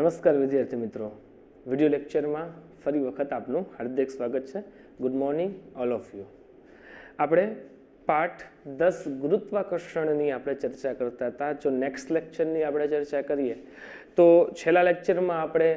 નમસ્કાર વિદ્યાર્થી મિત્રો, વિડિયો લેક્ચરમાં ફરી વખત આપનું હાર્દિક સ્વાગત છે. Good morning all of you. આપણે પાઠ 10 ગુરુત્વાકર્ષણની આપણે ચર્ચા કરતા હતા. જો નેક્સ્ટ લેક્ચરની આપણે ચર્ચા કરીએ તો છેલ્લા લેક્ચરમાં આપણે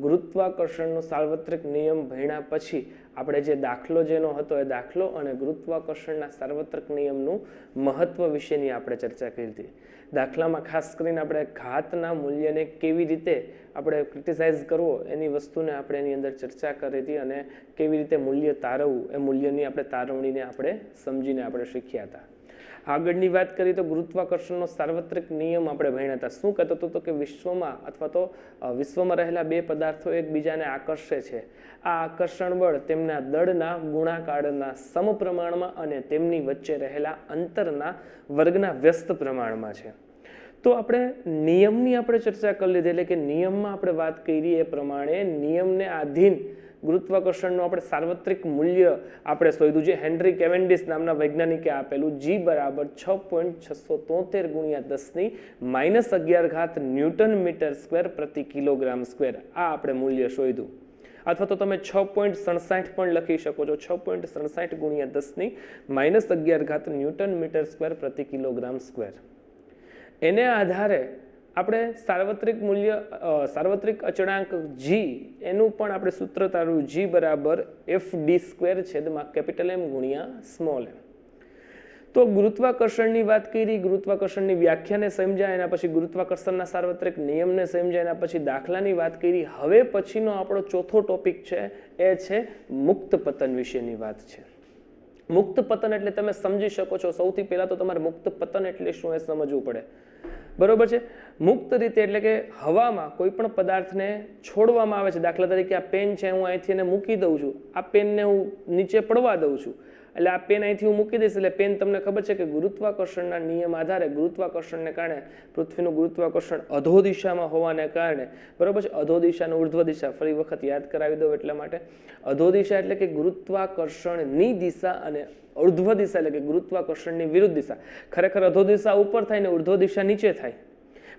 ગુરુત્વાકર્ષણનો સાર્વત્રિક નિયમ ભણ્યા પછી આપણે જે દાખલો જેનો હતો એ દાખલો અને ગુરુત્વાકર્ષણના સાર્વત્રિક નિયમનું મહત્વ વિશેની આપણે ચર્ચા કરી હતી. દાખલામાં ખાસ કરીને આપણે ઘાતના મૂલ્યને કેવી રીતે આપણે ક્રિટિસાઇઝ કરવો એની વસ્તુને આપણે એની અંદર ચર્ચા કરી હતી અને કેવી રીતે મૂલ્ય તારવવું એ મૂલ્યની આપણે તારવણીને આપણે સમજીને આપણે શીખ્યા હતા. આગળની વાત કરીએ તો ગુરુત્વાકર્ષણનો સાર્વત્રિક નિયમ આપણે ભણ્યા હતા. શું કહેતો હતો તો કે વિશ્વમાં અથવા તો વિશ્વમાં રહેલા બે પદાર્થો એકબીજાને આકર્ષે છે. આ આકર્ષણ બળ તેમના દળના ગુણાકારના સમપ્રમાણમાં અને તેમની વચ્ચે રહેલા અંતરના વર્ગના વ્યસ્ત પ્રમાણમાં છે. તો આપણે નિયમની આપણે ચર્ચા કરી લીધી, એટલે કે નિયમમાં આપણે વાત કરી એ પ્રમાણે નિયમને આધીન ગુરુત્વાકર્ષણનું આપણે સાર્વત્રિક મૂલ્ય આપણે શોધ્યું છે. હેનરી કેવેન્ડિશ નામના વૈજ્ઞાનિકે આપેલું G બરાબર 6.673 ગુણ્યા 10⁻11 ન્યૂટન મીટર સ્ક્વેર પ્રતિ કિલોગ્રામ સ્ક્વેર. આ આપણે મૂલ્ય શોધ્યું. અથવા તો તમે 6.67 પણ લખી શકો છો. 6.67 ગુણ્યા 10⁻11 ન્યૂટન મીટર સ્ક્વેર પ્રતિ કિલોગ્રામ સ્ક્વેર. એને આધારે આપણે સાર્વત્રિક મૂલ્ય સાર્વત્રિક અચળાંક G એનું પણ આપણે સૂત્ર તાર્યું. G બરાબર FD² M ગુણ્યા સ્મોલ m. તો ગુરુત્વાકર્ષણની વાત કરી, ગુરુત્વાકર્ષણની વ્યાખ્યાને સમજ્યા, એના પછી ગુરુત્વાકર્ષણના સાર્વત્રિક નિયમને સમજ્યા, એના પછી દાખલાની વાત કરી. હવે પછીનો આપણો ચોથો ટોપિક છે એ છે મુક્ત પતન વિશેની વાત છે. મુક્ત પતન એટલે તમે સમજી શકો છો. સૌથી પહેલા તો તમારે મુક્ત પતન એટલે શું એ સમજવું પડે. બરોબર છે. મુક્ત રીતે એટલે કે હવામાં કોઈ પણ પદાર્થને છોડવામાં આવે છે. દાખલા તરીકે આ પેન છે, હું અહીંથી એને મૂકી દઉં છું. આ પેનને હું નીચે પડવા દઉં છું, એટલે આ પેન અહીંથી હું મૂકી દઈશ એટલે પેન તમને ખબર છે કે ગુરુત્વાકર્ષણના નિયમ આધારે ગુરુત્વાકર્ષણને કારણે પૃથ્વીનું ગુરુત્વાકર્ષણ અધો દિશામાં હોવાને કારણે, બરોબર છે, અધો દિશા અને ઉર્ધ્વ દિશા ફરી વખત યાદ કરાવી દઉં એટલા માટે. અધો દિશા એટલે કે ગુરુત્વાકર્ષણની દિશા અને ઉર્ધ્વ દિશા એટલે કે ગુરુત્વાકર્ષણની વિરુદ્ધ દિશા. ખરેખર અધો દિશા ઉપર થાય ને ઉર્ધ્વ દિશા નીચે થાય,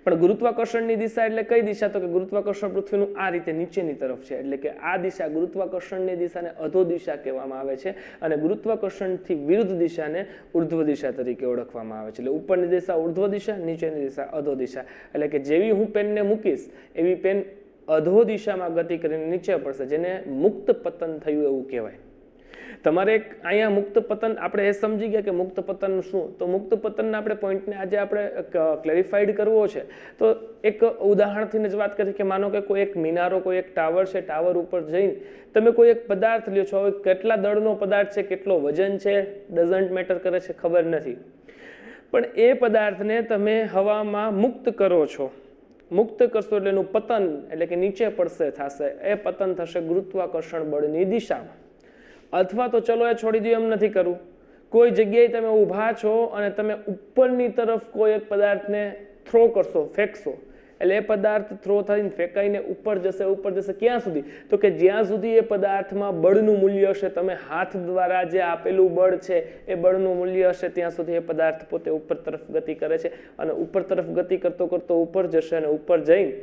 પણ ગુરુત્વાકર્ષણની દિશા એટલે કઈ દિશા? તો કે ગુરુત્વાકર્ષણ પૃથ્વીનું આ રીતે નીચેની તરફ છે, એટલે કે આ દિશા ગુરુત્વાકર્ષણની દિશાને અધો દિશા કહેવામાં આવે છે અને ગુરુત્વાકર્ષણથી વિરુદ્ધ દિશાને ઉર્ધ્વ દિશા તરીકે ઓળખવામાં આવે છે. એટલે ઉપરની દિશા ઉર્ધ્વ દિશા, નીચેની દિશા અધો દિશા. એટલે કે જેવી હું પેનને મૂકીશ એવી પેન અધો દિશામાં ગતિ કરીને નીચે પડશે, જેને મુક્ત પતન થયું એવું કહેવાય. તમારે એક અહીંયા મુક્ત પતન આપણે એ સમજી ગયા કે મુક્ત પતન શું. તો મુક્ત પતનના આપણે પોઈન્ટને આજે આપણે ક્લેરિફાઈડ કરવો છે. તો એક ઉદાહરણથી જ વાત કરીએ કે માનો કે કોઈ એક મિનારો, કોઈ એક ટાવર છે, ટાવર ઉપર જઈને તમે કોઈ એક પદાર્થ લ્યો છો. હવે કેટલા દળનો પદાર્થ છે, કેટલો વજન છે, ડઝન્ટ મેટર કરે છે, ખબર નથી, પણ એ પદાર્થને તમે હવામાં મુક્ત કરો છો. મુક્ત કરશો એટલે એનું પતન એટલે કે નીચે પડશે થશે. એ પતન થશે ગુરુત્વાકર્ષણ બળની દિશામાં. અથવા તો ચલો એ છોડી દો, એમ નથી કરવું. કોઈ જગ્યાએ તમે ઊભા છો અને તમે ઉપરની તરફ કોઈ એક પદાર્થને થ્રો કરશો, ફેંકશો, એટલે એ પદાર્થ થ્રો થઈને ફેંકાઈને ઉપર જશે. ઉપર જશે ક્યાં સુધી? તો કે જ્યાં સુધી એ પદાર્થમાં બળનું મૂલ્ય હશે, તમે હાથ દ્વારા જે આપેલું બળ છે એ બળનું મૂલ્ય હશે, ત્યાં સુધી એ પદાર્થ પોતે ઉપર તરફ ગતિ કરે છે અને ઉપર તરફ ગતિ કરતો કરતો ઉપર જશે અને ઉપર જઈને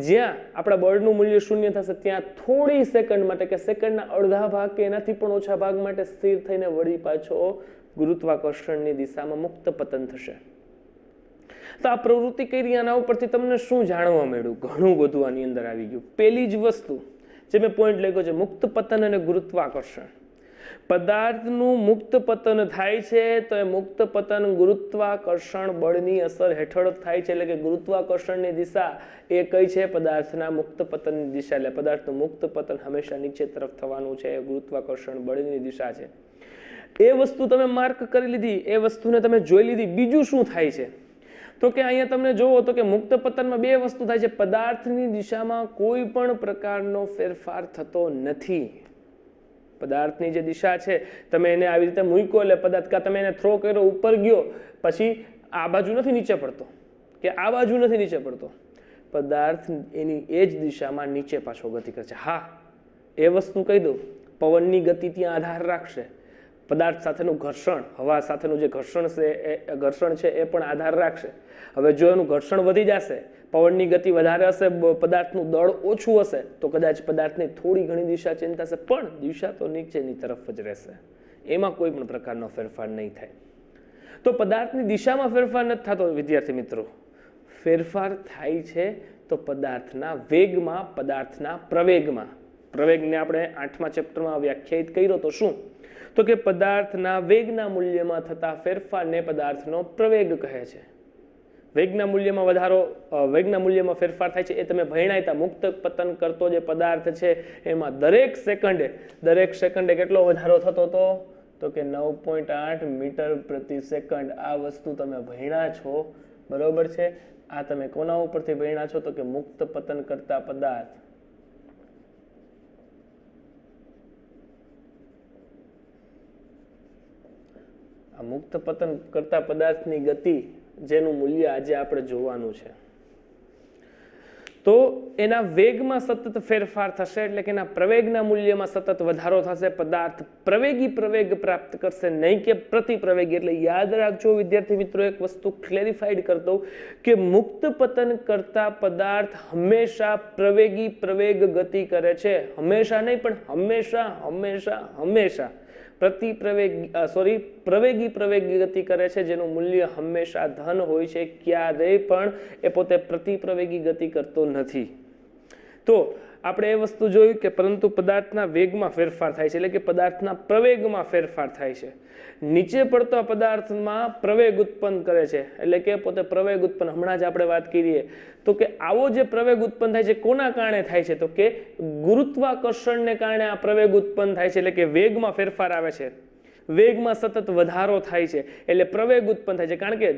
જ્યાં આપણા બળનું મૂલ્ય શૂન્ય થશે ત્યાં થોડી સેકન્ડ માટે કે સેકન્ડના અડધા ભાગ કે એનાથી પણ ઓછા ભાગ માટે સ્થિર થઈને વળી પાછો ગુરુત્વાકર્ષણની દિશામાં મુક્ત પતન થશે. તો આ પ્રવૃત્તિ કરી, આના ઉપરથી તમને શું જાણવા મળ્યું? ઘણું બધું આની અંદર આવી ગયું. પહેલી જ વસ્તુ જે મેં પોઈન્ટ લખ્યો છે, મુક્ત પતન અને ગુરુત્વાકર્ષણ. પદાર્થનું મુક્ત પતન થાય છે તો એ મુક્ત પતન ગુરુત્વાકર્ષણ બળની અસર હેઠળ થાય છે. એટલે કે ગુરુત્વાકર્ષણની દિશા એ કઈ છે? પદાર્થના મુક્ત પતનની દિશા. એટલે પદાર્થનું મુક્ત પતન હંમેશા નીચે તરફ થવાનું છે, એ ગુરુત્વાકર્ષણ બળની દિશા છે. એ વસ્તુ તમે માર્ક કરી લીધી, એ વસ્તુને તમે જોઈ લીધી. બીજું શું થાય છે? તો કે અહીંયા તમને જોવો તો કે મુક્ત પતનમાં બે વસ્તુ થાય છે. પદાર્થની દિશામાં કોઈ પણ પ્રકારનો ફેરફાર થતો નથી. પદાર્થની જે દિશા છે, તમે એને આવી રીતે મૂક્યો એટલે પદાર્થ, કાં તમે એને થ્રો કર્યો, ઉપર ગયો, પછી આ બાજુ નથી નીચે પડતો કે આ બાજુ નથી નીચે પડતો. પદાર્થ એની એ જ દિશામાં નીચે પાછો ગતિ કરે છે. હા, એ વસ્તુ કહી દઉં, પવનની ગતિ ત્યાં આધાર રાખશે. પદાર્થ સાથેનું ઘર્ષણ, હવા સાથેનું જે ઘર્ષણ છે એ પણ આધાર રાખશે. હવે જો એનું ઘર્ષણ વધી જશે, પવનની ગતિ વધારે હશે, પદાર્થનું દળ ઓછું હશે તો કદાચ પદાર્થની થોડી ઘણી દિશા ચેન્જ થશે, પણ દિશા તો નીચેની તરફ જ રહેશે, એમાં કોઈ પણ પ્રકારનો ફેરફાર નહીં થાય. તો પદાર્થની દિશામાં ફેરફાર નથી થતો વિદ્યાર્થી મિત્રો, ફેરફાર થાય છે તો પદાર્થના વેગમાં, પદાર્થના પ્રવેગમાં. પ્રવેગને આપણે 8મા ચેપ્ટરમાં વ્યાખ્યાયિત કર્યો તો શું? તો કે પદાર્થના વેગના મૂલ્યમાં થતા ફેરફારને પદાર્થનો પ્રવેગ કહે છે. વેગના મૂલ્યમાં વધારો, વેગના મૂલ્યમાં ફેરફાર થાય છે એ તમે ભણ્યા હતા. મુક્ત પતન કરતો જે પદાર્થ છે એમાં દરેક સેકન્ડે કેટલો વધારો થતો હતો? તો કે 9.8 મીટર પ્રતિ સેકન્ડ. આ વસ્તુ તમે ભણ્યા છો, બરોબર છે. આ તમે કોના ઉપરથી ભણ્યા છો? તો કે મુક્ત પતન કરતા પદાર્થ. આ મુક્ત પતન કરતા પદાર્થની ગતિ જેનું મૂલ્ય આજે આપણે જોવાનું છે, તો એના વેગમાં સતત ફેરફાર થશે, એટલે કે એના પ્રવેગના મૂલ્યમાં સતત વધારો થશે. પદાર્થ પ્રવેગી પ્રવેગ પ્રાપ્ત કરશે, નહીં કે પ્રતિપ્રવેગી. એટલે યાદ રાખજો વિદ્યાર્થી મિત્રો, એક વસ્તુ ક્લેરિફાઈડ કરી દઉં કે મુક્ત પતન કરતા પદાર્થ હંમેશા પ્રવેગી પ્રવેગ ગતિ કરે છે. હંમેશા નહીં, પણ હંમેશા પ્રવેગી પ્રવેગી ગતિ કરે છે, જેનું મૂલ્ય હંમેશા ધન હોય છે. ક્યારેય પણ એ પોતે પ્રતિપ્રવેગી ગતિ કરતો નથી. તો આપણે એ વસ્તુ જોયું કે પરંતુ પદાર્થના વેગમાં ફેરફાર થાય છે, એટલે કે પદાર્થના પ્રવેગમાં ફેરફાર થાય છે. નીચે પડતા પદાર્થમાં પ્રવેગ ઉત્પન્ન કરે છે, એટલે કે પોતે પ્રવેગ ઉત્પન્ન. હમણાં જ આપણે વાત કરીએ તો કે આવો જે પ્રવેગ ઉત્પન્ન થાય છે કોના કારણે થાય છે? તો કે ગુરુત્વાકર્ષણને કારણે આ પ્રવેગ ઉત્પન્ન થાય છે, એટલે કે વેગમાં ફેરફાર આવે છે, વેગમાં સતત વધારો થાય છે, એટલે પ્રવેગ ઉત્પન્ન થાય છે. કારણ કે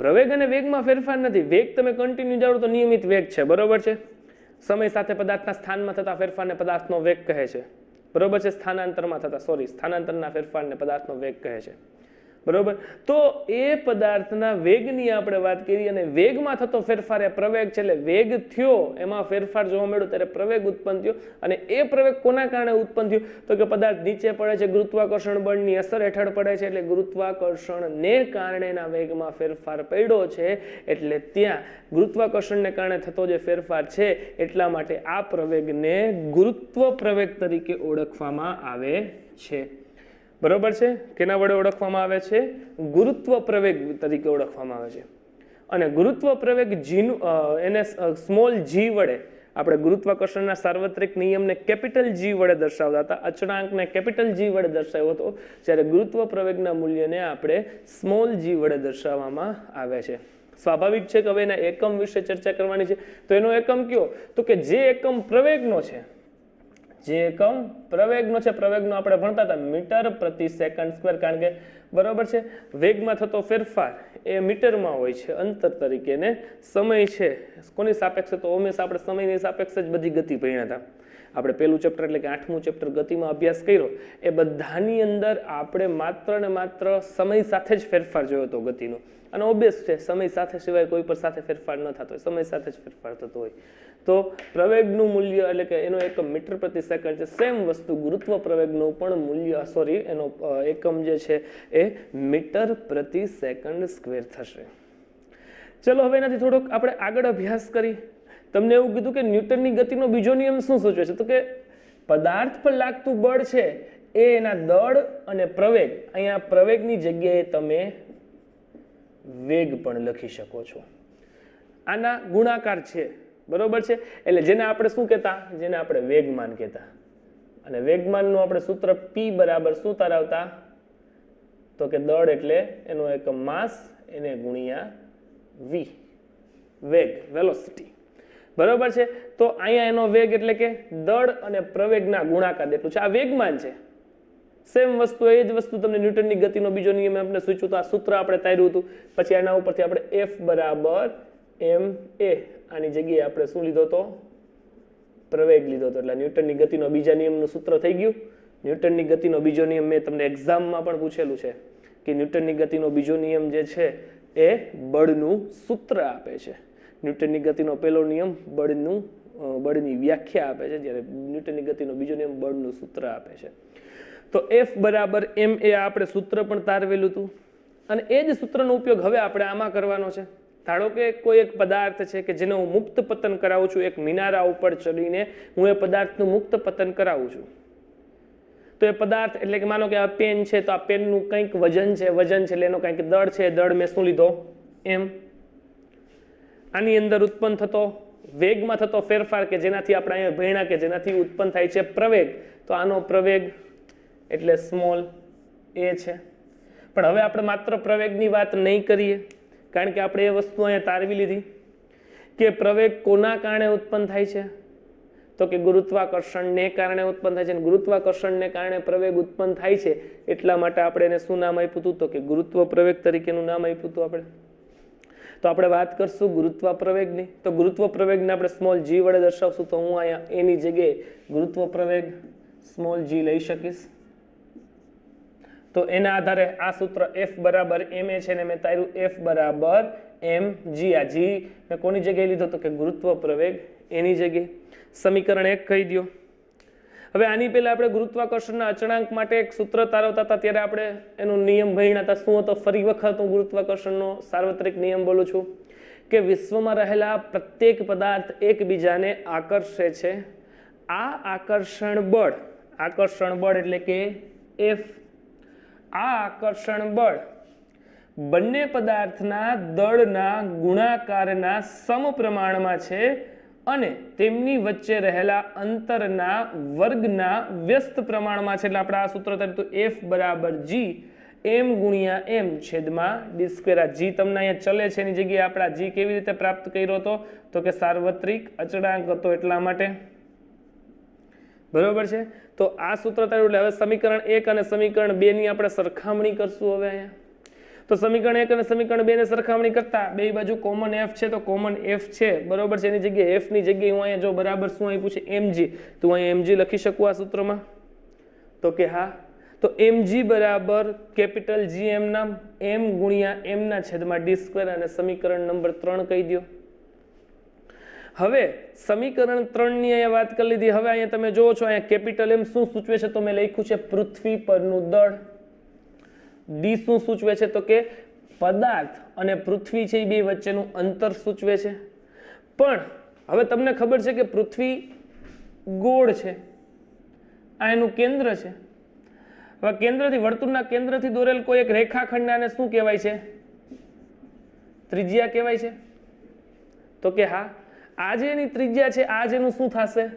પ્રવેગ અને વેગમાં ફેરફાર નથી. વેગ તમે કન્ટિન્યુ જાળવો તો નિયમિત વેગ છે, બરોબર છે. સમય સાથે પદાર્થના સ્થાનમાં થતા ફેરફારને પદાર્થનો વેગ કહે છે, બરોબર છે. સ્થાનાંતરના ફેરફારને પદાર્થનો વેગ કહે છે, બરોબર. તો એ પદાર્થના વેગની આપણે વાત કરી, અને વેગમાં થતો ફેરફાર એ પ્રવેગ છે. એટલે વેગ થયો, એમાં ફેરફાર જોવા મળ્યો ત્યારે પ્રવેગ ઉત્પન્ન થયો. અને એ પ્રવેગ કોના કારણે ઉત્પન્ન થયો? તો કે પદાર્થ નીચે પડે છે, ગુરુત્વાકર્ષણ બળની અસર હેઠળ પડે છે, એટલે ગુરુત્વાકર્ષણને કારણે એના વેગમાં ફેરફાર પડ્યો છે. એટલે ત્યાં ગુરુત્વાકર્ષણને કારણે થતો જે ફેરફાર છે એટલા માટે આ પ્રવેગને ગુરુત્વ પ્રવેગ તરીકે ઓળખવામાં આવે છે, બરોબર છે. કેના વડે ઓળખવામાં આવે છે? ગુરુત્વ પ્રવેગ તરીકે ઓળખવામાં આવે છે. અને ગુરુત્વ પ્રવેગ એને સ્મોલ જી વડે આપણે ગુરુત્વાકર્ષણના સાર્વત્રિક નિયમને કેપિટલ જી વડે દર્શાવતા હતા, અચળાંકને કેપિટલ જી વડે દર્શાવ્યો હતો, જ્યારે ગુરુત્વ પ્રવેગના મૂલ્યને આપણે સ્મોલ જી વડે દર્શાવવામાં આવે છે. સ્વાભાવિક છે કે હવે એના એકમ વિશે ચર્ચા કરવાની છે. તો એનો એકમ કયો? તો કે જે એકમ પ્રવેગનો છે, પ્રવેગનો આપણે ભણતા હતા મીટર પ્રતિ સેકન્ડ સ્ક્વેર. કારણ કે બરોબર છે, વેગમાં થતો ફેરફાર એ મીટરમાં હોય છે, અંતર તરીકે. ને સમય છે કોની સાપેક્ષે? તો હંમેશા આપણે સમયની સાપેક્ષે જ બધી ગતિ ભણ્યા હતા. આપણે પહેલું ચેપ્ટર એટલે કે 8મું ચેપ્ટર ગતિમાં અભ્યાસ કર્યો, એ બધાની અંદર આપણે માત્ર ને માત્ર સમય સાથે જ ફેરફાર જોયો હતો ગતિનો. અને ઓબ્વિયસ છે, સમય સાથે સિવાય કોઈ પણ સાથે ફેરફાર ન થતો હોય, સમય સાથે જ ફેરફાર થતો હોય. તો પ્રવેગનું મૂલ્ય એટલે કે એનો એકમ મીટર પ્રતિ સેકન્ડ છે. સેમ વસ્તુ ગુરુત્વ પ્રવેગનું પણ મૂલ્ય એનો એકમ જે છે એ મીટર પ્રતિ સેકન્ડ સ્ક્વેર થશે. ચલો હવે એનાથી થોડોક આપણે આગળ અભ્યાસ કરી. તમને એવું કીધું કે ન્યૂટનની ગતિનો બીજો નિયમ શું સૂચવે છે? તો કે પદાર્થ પર લાગતું બળ છે એ એના દળ અને પ્રવેગ, અહીંયા પ્રવેગની જગ્યાએ તમે વેગ પણ લખી શકો છો. આના ગુણાકાર છે, બરોબર છે. એટલે જેને આપણે શું કહેતા? જેને આપણે વેગમાન કહેતા. અને વેગમાનનું આપણે સૂત્ર P બરાબર શું તારવતા? તો કે દળ એટલે એનો એકમ માસ, એને ગુણ્યા v, વેગ, વેલોસિટી, બરોબર છે. તો અહીંયા એનો વેગ એટલે કે દળ અને પ્રવેગના ગુણાકાર એટલું છે. આ વેગમાન છે. સેમ વસ્તુ, એ જ વસ્તુ તમને ન્યૂટનની ગતિનો બીજો નિયમ આપણે સૂચવ્યું હતું. આ સૂત્ર આપણે તાર્યું હતું. પછી એના ઉપરથી આપણે F બરાબર ma, આની જગ્યાએ આપણે શું લીધો હતો? પ્રવેગ લીધો હતો. એટલે ન્યૂટનની ગતિનો બીજા નિયમનું સૂત્ર થઈ ગયું. ન્યૂટનની ગતિનો બીજો નિયમ મેં તમને એક્ઝામમાં પણ પૂછેલું છે કે ન્યૂટનની ગતિનો બીજો નિયમ જે છે એ બળનું સૂત્ર આપે છે. ન્યૂટનની ગતિનો પહેલો નિયમ બળની વ્યાખ્યા આપે છે, જ્યારે ન્યૂટનની ગતિનો બીજો નિયમ બળનું સૂત્ર આપે છે. તો F બરાબર ma આપણે સૂત્ર પણ તારવેલું હતું, અને એ જ સૂત્રનો ઉપયોગ હવે આપણે આમાં કરવાનો છે. ધારો કે કોઈ એક પદાર્થ છે કે જેને હું મુક્ત પતન કરાવું છું, એક મિનારા ઉપર ચડીને હું એ પદાર્થનું મુક્ત પતન કરાવું છું, તો એ પદાર્થ એટલે કે માનો કે આ પેન છે, તો આ પેનનું કંઈક વજન છે એટલે એનો કંઈક દળ છે, દળ મેં શું લીધો એમ. આની અંદર ઉત્પન્ન થતો વેગમાં થતો ફેરફાર કે જેનાથી આપણે અહીંયા ભણ્યા કે જેનાથી ઉત્પન્ન થાય છે પ્રવેગ, તો આનો પ્રવેગ એટલે સ્મોલ એ છે. પણ હવે આપણે માત્ર પ્રવેગની વાત નહીં કરીએ, કારણ કે આપણે એ વસ્તુ અહીંયા તારવી લીધી કે પ્રવેગ કોના કારણે ઉત્પન્ન થાય છે, તો કે ગુરુત્વાકર્ષણને કારણે ઉત્પન્ન થાય છે. ગુરુત્વાકર્ષણને કારણે પ્રવેગ ઉત્પન્ન થાય છે, એટલા માટે આપણે એને શું નામ આપ્યું હતું, તો કે ગુરુત્વ પ્રવેગ તરીકેનું નામ આપ્યું હતું આપણે. તો આપણે વાત કરશું ગુરુત્વ પ્રવેગની. તો ગુરુત્વ પ્રવેગને આપણે સ્મોલ જી વડે દર્શાવશું. તો હું અહીંયા એની જગ્યાએ ગુરુત્વ પ્રવેગ સ્મોલ જી લઈ શકીશ. તો એના આધારે આ સૂત્ર F બરાબર ma છે ને મેં તાર્યું F બરાબર mg. આ જી મેં કોની જગ્યાએ લીધો, તો કે ગુરુત્વ પ્રવેગ એની જગ્યાએ. સમીકરણ 1 કહી દો. હવે આની પહેલા આપણે ગુરુત્વાકર્ષણના અચળાંક માટે એક સૂત્ર તારવતા હતા, ત્યારે આપણે એનો નિયમ ભણ્યા હતા. શું હતો? ફરી વખત હું ગુરુત્વાકર્ષણનો સાર્વત્રિક નિયમ બોલું છું કે વિશ્વમાં રહેલા પ્રત્યેક પદાર્થ એકબીજાને આકર્ષે છે. આ આકર્ષણ બળ એટલે કે F, આ આકર્ષણ બળ બંને પદાર્થના દળના ગુણાકારના સમપ્રમાણમાં છે અને તેમની વચ્ચે રહેલા અંતરના વર્ગના વ્યસ્ત પ્રમાણમાં છે. એટલે આપણે આ સૂત્ર તરીકે F બરાબર G m ગુણ્યા m છેદમાં d સ્ક્વેર. આ G તમને અહીંયા ચલે છે એની જગ્યાએ આપણે આ G કેવી રીતે પ્રાપ્ત કર્યો હતો, તો કે સાર્વત્રિક અચળાંક હતો એટલા માટે. બરોબર છે. તો આ સૂત્ર તરીકે હવે સમીકરણ 1 અને સમીકરણ 2 ની આપણે સરખામણી કરશું. હવે અહીંયા તો સમીકરણ 1 અને સમીકરણ 2 ને સરખામણી કરતા બે બાજુ કોમન f છે, તો કોમન f છે બરોબર છે. એની જગ્યાએ f ની જગ્યાએ હું અહીંયા જો બરાબર શું આપ્યું છે mg, તો અહીંયા mg લખી શકું આ સૂત્રમાં, તો કે હા. તો mg બરાબર કેપિટલ G m ના m ગુણ્યા m ના છેદમાં d સ્ક્વેર અને સમીકરણ નંબર 3 કહી દો. હવે સમીકરણ 3 ની અહીંયા વાત કરી લીધી. હવે અહીંયા તમે જોવો છો અહીંયા કેપિટલ M શું સૂચવે છે, તો મેં લખ્યું છે પૃથ્વી પરનું દળ. ડી શું સૂચવે છે, તો કે પદાર્થ અને પૃથ્વી છે એ બે વચ્ચેનું અંતર સૂચવે છે. પણ હવે તમને ખબર છે કે પૃથ્વી ગોળ છે, આ એનું કેન્દ્ર છે. હવે કેન્દ્રથી વર્તુળના કેન્દ્રથી દોરેલ કોઈ એક રેખાખંડને આને શું કહેવાય છે, ત્રિજ્યા કહેવાય છે. તો કે હા, આ જે એની ત્રિજ્યા છે, આ જેનું શું થશે,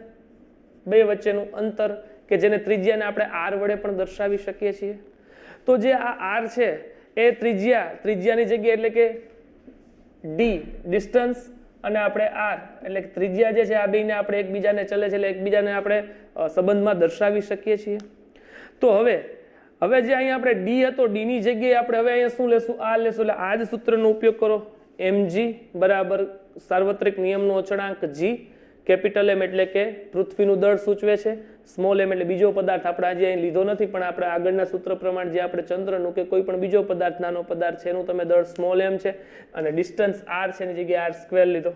બે વચ્ચેનું અંતર, કે જેને ત્રિજ્યાને આપણે r વડે પણ દર્શાવી શકીએ છીએ. તો જે આ r છે એ ત્રિજ્યાની જગ્યાએ એટલે કે d ડિસ્ટન્સ અને આપણે r એટલે કે ત્રિજ્યા જે છે, આ બેને આપણે એકબીજાને ચલે છે એટલે એકબીજાને આપણે સંબંધમાં દર્શાવી શકીએ છીએ. તો હવે જે અહીંયા આપણે d હતો, d ની જગ્યાએ આપણે હવે અહીંયા શું લેશું, આ લેશું. એટલે આ જ સૂત્રનો ઉપયોગ કરો. mg બરાબર સાર્વત્રિક નિયમનો અચળાંક g, કેપિટલ M એટલે કે પૃથ્વીનું દળ સૂચવે છે, સ્મોલ m એટલે બીજો પદાર્થ આપણે આજે અહીં લીધો નથી, પણ આપણે આગળના સૂત્ર પ્રમાણે જે આપણે ચંદ્રનું કે કોઈ પણ બીજો પદાર્થ, નાનો પદાર્થ છે એનું તમે દળ સ્મોલ m છે અને ડિસ્ટન્સ r છે એની જગ્યાએ r સ્ક્વેર લીધો.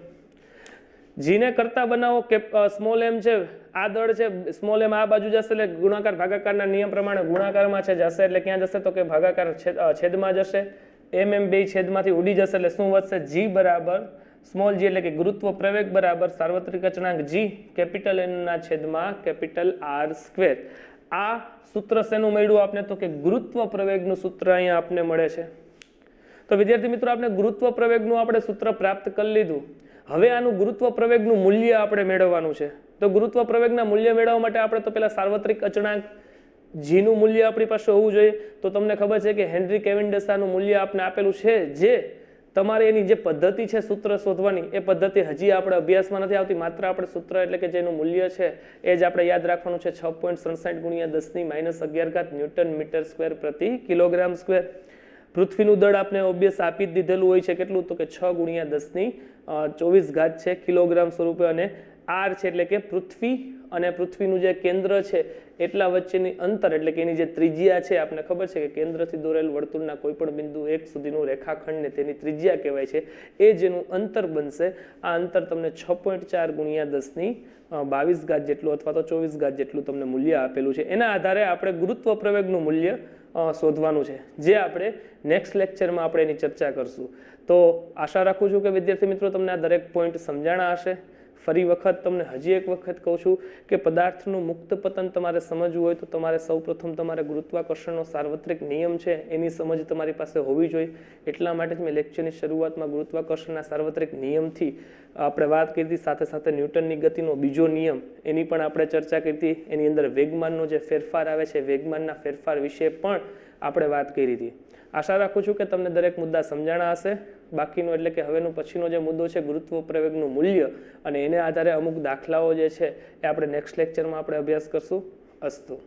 g ને કરતા બનાવો કે સ્મોલ m છે, આ દળ છે, સ્મોલ m આ બાજુ જશે એટલે ગુણાકાર ભાગાકારના નિયમ પ્રમાણે ગુણાકારમાં છે જશે, એટલે ક્યાં જશે, તો કે ભાગાકાર છેદમાં જશે. m બે છેદમાંથી ઉડી જશે એટલે શું વધશે, g બરાબર સ્મોલ g એટલે કે ગુરુત્વ પ્રવેગ બરાબર સાર્વત્રિક અચળાંક g કેપિટલ N ના છેદમાં કેપિટલ R સ્ક્વેર. આ સૂત્ર શેનું મળ્યું આપને, તો કે ગુરુત્વ પ્રવેગનું સૂત્ર અહીંયા આપને મળે છે. તો વિદ્યાર્થી મિત્રો, આપણે ગુરુત્વ પ્રવેગનું આપણે સૂત્ર પ્રાપ્ત કરી લીધું. હવે આનું ગુરુત્વ પ્રવેગનું મૂલ્ય આપણે મેળવવાનું છે. તો ગુરુત્વ પ્રવેગના મૂલ્ય મેળવવા માટે આપણે તો પેલા સાર્વત્રિક અચળાંક g નું મૂલ્ય આપણી પાસે હોવું જોઈએ. તો તમને ખબર છે કે હેનરી કેવિન્ડિશનું મૂલ્ય આપણે આપેલું છે, જે તમારે એની જે પદ્ધતિ છે સૂત્ર શોધવાની, એ પદ્ધતિ હજી આપણે અભ્યાસમાં નથી આવતી. માત્ર આપણે સૂત્ર એટલે કે જેનું મૂલ્ય છે એ જ આપણે યાદ રાખવાનું છે, 6.67 ગુણ્યા 10⁻11 ન્યૂટન મીટર સ્ક્વેર પ્રતિ કિલોગ્રામ સ્ક્વેર. પૃથ્વીનું દળ આપણે ઓબ્વિયસ આપી જ દીધેલું હોય છે, કેટલું, તો કે 6 ગુણ્યા 10⁻24 છે કિલોગ્રામ સ્વરૂપે. અને r છે એટલે કે પૃથ્વી અને પૃથ્વીનું જે કેન્દ્ર છે એટલા વચ્ચેની અંતર એટલે કે એની જે ત્રિજ્યા છે, આપણને ખબર છે કે કેન્દ્રથી દોરેલ વર્તુળના કોઈ પણ બિંદુ 1 સુધીનું રેખાખંડને તેની ત્રિજ્યા કહેવાય છે. એ જેનું અંતર બનશે, આ અંતર તમને 6.4 ગુણ્યા 10⁻22 જેટલું અથવા તો 24 જેટલું તમને મૂલ્ય આપેલું છે. એના આધારે આપણે ગુરુત્વ પ્રવેગનું મૂલ્ય શોધવાનું છે, જે આપણે નેક્સ્ટ લેક્ચરમાં આપણે એની ચર્ચા કરશું. તો આશા રાખું છું કે વિદ્યાર્થી મિત્રો તમને આ દરેક પોઈન્ટ સમજાણા હશે. ફરી વખત તમને હજી એક વખત કહું છું કે પદાર્થનું મુક્ત પતન તમારે સમજવું હોય તો તમારે સૌપ્રથમ તમારે ગુરુત્વાકર્ષણનો સાર્વત્રિક નિયમ છે એની સમજ તમારી પાસે હોવી જોઈએ. એટલા માટે જ મેં લેક્ચરની શરૂઆતમાં ગુરુત્વાકર્ષણના સાર્વત્રિક નિયમથી આપણે વાત કરી હતી. સાથે સાથે ન્યૂટનની ગતિનો બીજો નિયમ એની પણ આપણે ચર્ચા કરી હતી. એની અંદર વેગમાનનો જે ફેરફાર આવે છે, વેગમાનના ફેરફાર વિશે પણ આપણે વાત કરી હતી. આશા રાખું છું કે તમને દરેક મુદ્દા સમજાણા હશે. બાકીનો એટલે કે હવેનો પછીનો જે મુદ્દો છે ગુરુત્વ પ્રવેગનું મૂલ્ય અને એને આધારે અમુક દાખલાઓ જે છે એ આપણે નેક્સ્ટ લેક્ચરમાં આપણે અભ્યાસ કરશું. અસ્તુ.